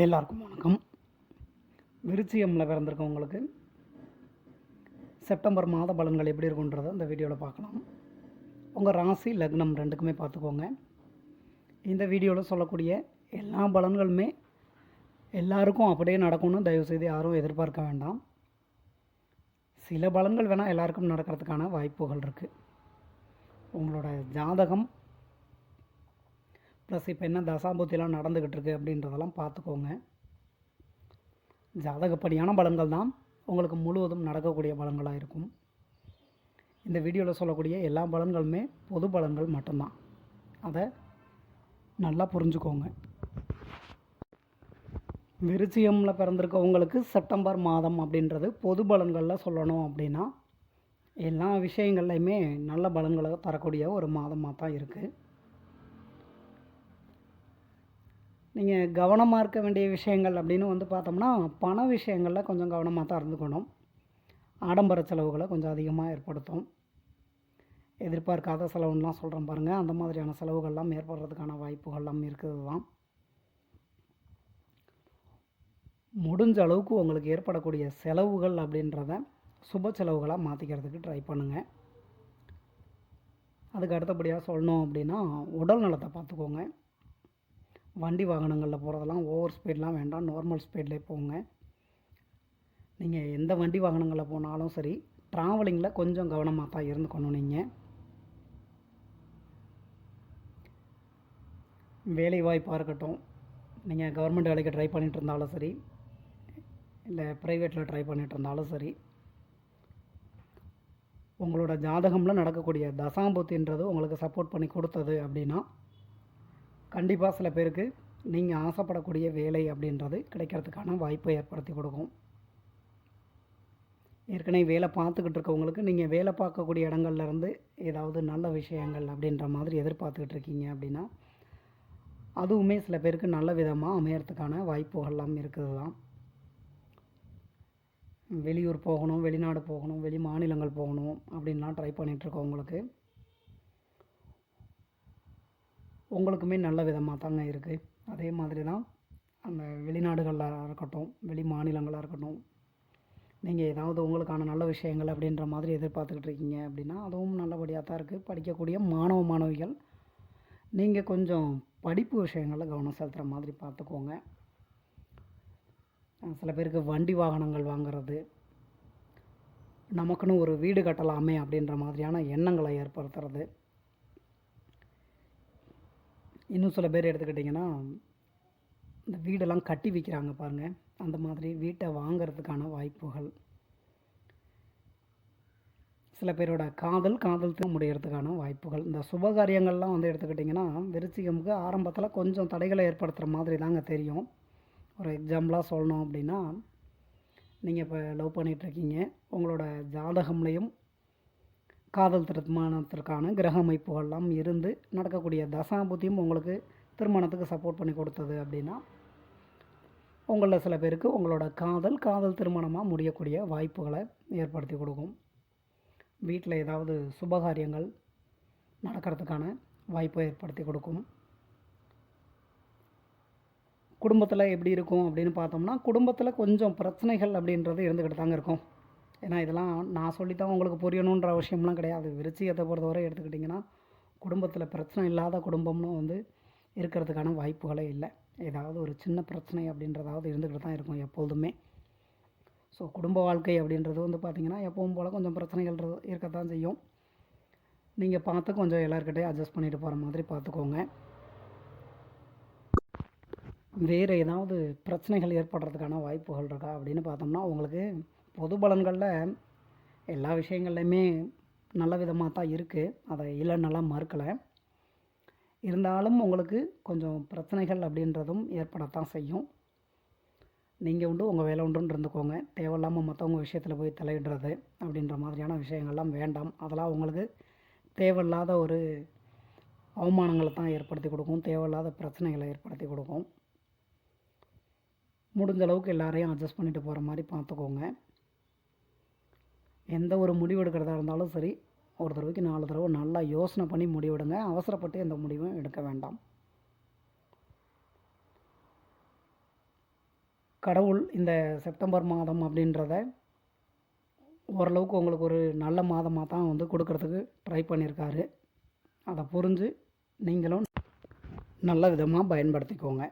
எல்லாருக்கும் வணக்கம். விருச்சிகமில் பிறந்திருக்கவங்களுக்கு செப்டம்பர் மாத பலன்கள் எப்படி இருக்குன்றதை இந்த வீடியோவில் பார்க்கலாம். உங்கள் ராசி லக்னம் ரெண்டுக்குமே பார்த்துக்கோங்க. இந்த வீடியோவில் சொல்லக்கூடிய எல்லா பலன்களுமே எல்லாருக்கும் அப்படியே நடக்கும்னு தயவுசெய்து யாரும் எதிர்பார்க்க வேண்டாம். சில பலன்கள் வேணால் எல்லாருக்கும் நடக்கிறதுக்கான வாய்ப்புகள் இருக்குது. உங்களோட ஜாதகம் ப்ளஸ் இப்போ என்ன தசாபுத்திலாம் நடந்துக்கிட்டு இருக்குது அப்படின்றதெல்லாம் பார்த்துக்கோங்க. ஜாதகப்படியான பலன்கள் தான் உங்களுக்கு முழுவதும் நடக்கக்கூடிய பலன்களாக இருக்கும். இந்த வீடியோவில் சொல்லக்கூடிய எல்லா பலன்களுமே பொது பலன்கள் மட்டும்தான். அதை நல்லா புரிஞ்சுக்கோங்க. விருச்சிகமில் பிறந்திருக்கவங்களுக்கு செப்டம்பர் மாதம் அப்படின்றது பொது பலன்களில் சொல்லணும் அப்படின்னா எல்லா விஷயங்கள்லையுமே நல்ல பலன்களை தரக்கூடிய ஒரு மாதமாக தான் இருக்குது. நீங்கள் கவனமாக இருக்க வேண்டிய விஷயங்கள் அப்படின்னு பார்த்தோம்னா பண விஷயங்களில் கொஞ்சம் கவனமாக தான் இருந்துக்கணும். ஆடம்பர செலவுகளை கொஞ்சம் அதிகமாக ஏற்படுத்தும். எதிர்பார்க்காத செலவுன்னெலாம் சொல்கிறேன் பாருங்கள், அந்த மாதிரியான செலவுகள்லாம் ஏற்படுறதுக்கான வாய்ப்புகள்லாம் இருக்குது தான். முடிஞ்ச அளவுக்கு உங்களுக்கு ஏற்படக்கூடிய செலவுகள் அப்படின்றத சுப செலவுகளாக மாற்றிக்கிறதுக்கு ட்ரை பண்ணுங்கள். அதுக்கு அடுத்தபடியாக சொல்லணும் அப்படின்னா உடல் நலத்தை பார்த்துக்கோங்க. வண்டி வாகனங்களில் போகிறதெல்லாம் ஓவர் ஸ்பீட்லாம் வேண்டாம், நார்மல் ஸ்பீட்லேயே போங்க. நீங்கள் எந்த வண்டி வாகனங்களில் போனாலும் சரி ட்ராவலிங்கில் கொஞ்சம் கவனமாக தான் இருந்துக்கணும். நீங்கள் வேலை வாய்ப்பாக இருக்கட்டும், நீங்கள் கவர்மெண்ட் வேலைக்கு ட்ரை பண்ணிகிட்டு இருந்தாலும் சரி, இல்லை ப்ரைவேட்டில் ட்ரை பண்ணிகிட்டு இருந்தாலும் சரி, உங்களோட ஜாதகமில் நடக்கக்கூடிய தசாம்புத்தின்றது உங்களுக்கு சப்போர்ட் பண்ணி கொடுத்தது அப்படின்னா கண்டிப்பாக சில பேருக்கு நீங்கள் ஆசைப்படக்கூடிய வேலை அப்படின்றது கிடைக்கிறதுக்கான வாய்ப்பை ஏற்படுத்தி கொடுக்கும். ஏற்கனவே வேலை பார்த்துக்கிட்டு இருக்கவங்களுக்கு நீங்கள் வேலை பார்க்கக்கூடிய இடங்கள்லேருந்து ஏதாவது நல்ல விஷயங்கள் அப்படின்ற மாதிரி எதிர்பார்த்துக்கிட்டு இருக்கீங்க அப்படின்னா அதுவுமே சில பேருக்கு நல்ல விதமாக அமையறதுக்கான வாய்ப்புகள்லாம் இருக்குது தான். வெளியூர் போகணும், வெளிநாடு போகணும், வெளி மாநிலங்கள் போகணும் அப்படின்லாம் ட்ரை பண்ணிகிட்ருக்கவங்களுக்கு உங்களுக்குமே நல்ல விதமாக தாங்க இருக்குது. அதே மாதிரி தான் அந்த வெளிநாடுகளில் இருக்கட்டும், வெளி மாநிலங்களாக இருக்கட்டும், நீங்கள் ஏதாவது உங்களுக்கான நல்ல விஷயங்கள் அப்படின்ற மாதிரி எதிர்பார்த்துக்கிட்டு இருக்கீங்க அப்படின்னா அதுவும் நல்லபடியாக தான் இருக்குது. படிக்கக்கூடிய மாணவ மாணவிகள் நீங்கள் கொஞ்சம் படிப்பு விஷயங்களில் கவனம் செலுத்துகிற மாதிரி பார்த்துக்கோங்க. சில பேருக்கு வண்டி வாகனங்கள் வாங்கிறது, நமக்குன்னு ஒரு வீடு கட்டலாமே அப்படின்ற மாதிரியான எண்ணங்களை ஏற்படுத்துறது. இன்னும் சில பேர் எடுத்துக்கிட்டிங்கன்னா இந்த வீடெல்லாம் கட்டி விற்கிறாங்க பாருங்கள், அந்த மாதிரி வீட்டை வாங்கிறதுக்கான வாய்ப்புகள். சில பேரோட காதல் முடியறதுக்கான வாய்ப்புகள். இந்த சுபகாரியங்கள்லாம் எடுத்துக்கிட்டிங்கன்னா விருச்சிகமுக்கு ஆரம்பத்தில் கொஞ்சம் தடைகளை ஏற்படுத்துகிற மாதிரி தாங்க தெரியும். ஒரு எக்ஸாம்பிளாக சொல்லணும் அப்படின்னா நீங்கள் இப்போ லவ் பண்ணிகிட்ருக்கீங்க, உங்களோட ஜாதகம்லேயும் காதல் திருமணத்திற்கான கிரக அமைப்புகள்லாம் இருந்து நடக்கக்கூடிய தசாபுத்தியும் உங்களுக்கு திருமணத்துக்கு சப்போர்ட் பண்ணி கொடுத்தது அப்படின்னா உங்களில் சில பேருக்கு உங்களோட காதல் திருமணமாக முடியக்கூடிய வாய்ப்புகளை ஏற்படுத்தி கொடுக்கும். வீட்டில் ஏதாவது சுபகாரியங்கள் நடக்கிறதுக்கான வாய்ப்பை ஏற்படுத்தி கொடுக்கும். குடும்பத்தில் எப்படி இருக்கும் அப்படின்னு பார்த்தோம்னா குடும்பத்தில் கொஞ்சம் பிரச்சனைகள் அப்படின்றது இருந்துக்கிட்டு தாங்க இருக்கும். ஏன்னா இதெல்லாம் நான் சொல்லித்தான் உங்களுக்கு புரியணுன்ற அவசியம்லாம் கிடையாது. விருச்சிகத்தை பொறுத்தவரை எடுத்துக்கிட்டிங்கன்னா குடும்பத்தில் பிரச்சனை இல்லாத குடும்பம்னு இருக்கிறதுக்கான வாய்ப்புகளே இல்லை. ஏதாவது ஒரு சின்ன பிரச்சனை அப்படின்றதாவது இருந்துக்கிட்டு தான் இருக்கும் எப்பொழுதுமே. ஸோ குடும்ப வாழ்க்கை அப்படின்றது பார்த்திங்கன்னா எப்பவும் போல் கொஞ்சம் பிரச்சனைகள் இருக்கத்தான் செய்யும். நீங்கள் பார்த்து கொஞ்சம் எல்லாருக்கிட்டையும் அட்ஜஸ்ட் பண்ணிட்டு போகிற மாதிரி பார்த்துக்கோங்க. வேறு ஏதாவது பிரச்சனைகள் ஏற்படுறதுக்கான வாய்ப்புகள் இருக்கா அப்படின்னு பார்த்தோம்னா உங்களுக்கு பொது பலன்களில் எல்லா விஷயங்கள்லையுமே நல்ல விதமாக தான் இருக்குது, அதை இல்லைன்னெல்லா மறுக்கலை. இருந்தாலும் உங்களுக்கு கொஞ்சம் பிரச்சனைகள் அப்படின்றதும் ஏற்படத்தான் செய்யும். நீங்கள் உண்டு உங்கள் வேலை உண்டுன்னு இருந்துக்கோங்க. தேவையில்லாமல் மற்றவங்க விஷயத்தில் போய் தலையிடுறது அப்படின்ற மாதிரியான விஷயங்கள்லாம் வேண்டாம். அதெல்லாம் உங்களுக்கு தேவையில்லாத ஒரு அவமானங்களை தான் ஏற்படுத்தி கொடுக்கும், தேவையில்லாத பிரச்சனைகளை ஏற்படுத்தி கொடுக்கும். முடிஞ்ச அளவுக்கு எல்லாரையும் அட்ஜஸ்ட் பண்ணிட்டு போகிற மாதிரி பார்த்துக்கோங்க. எந்த ஒரு முடிவு எடுக்கிறதா இருந்தாலும் சரி ஒரு தடவைக்கு 4 தடவை நல்லா யோசனை பண்ணி முடிவெடுங்க. அவசரப்பட்டு எந்த முடிவும் எடுக்க வேண்டாம். கடவுள் இந்த செப்டம்பர் மாதம் அப்படின்றத ஓரளவுக்கு உங்களுக்கு ஒரு நல்ல மாதமாக தான் வந்து கொடுக்கறதுக்கு ட்ரை பண்ணியிருக்காரு. அதை புரிஞ்சு நீங்களும் நல்ல விதமாக பயன்படுத்திக்கோங்க.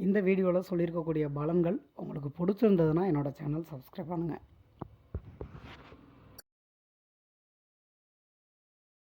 இந்த வீடியோவில் சொல்லியிருக்கக்கூடிய பலன்கள் உங்களுக்கு பிடிச்சிருந்ததுன்னா என்னோடய சேனல் சப்ஸ்கிரைப் பண்ணுங்கள்.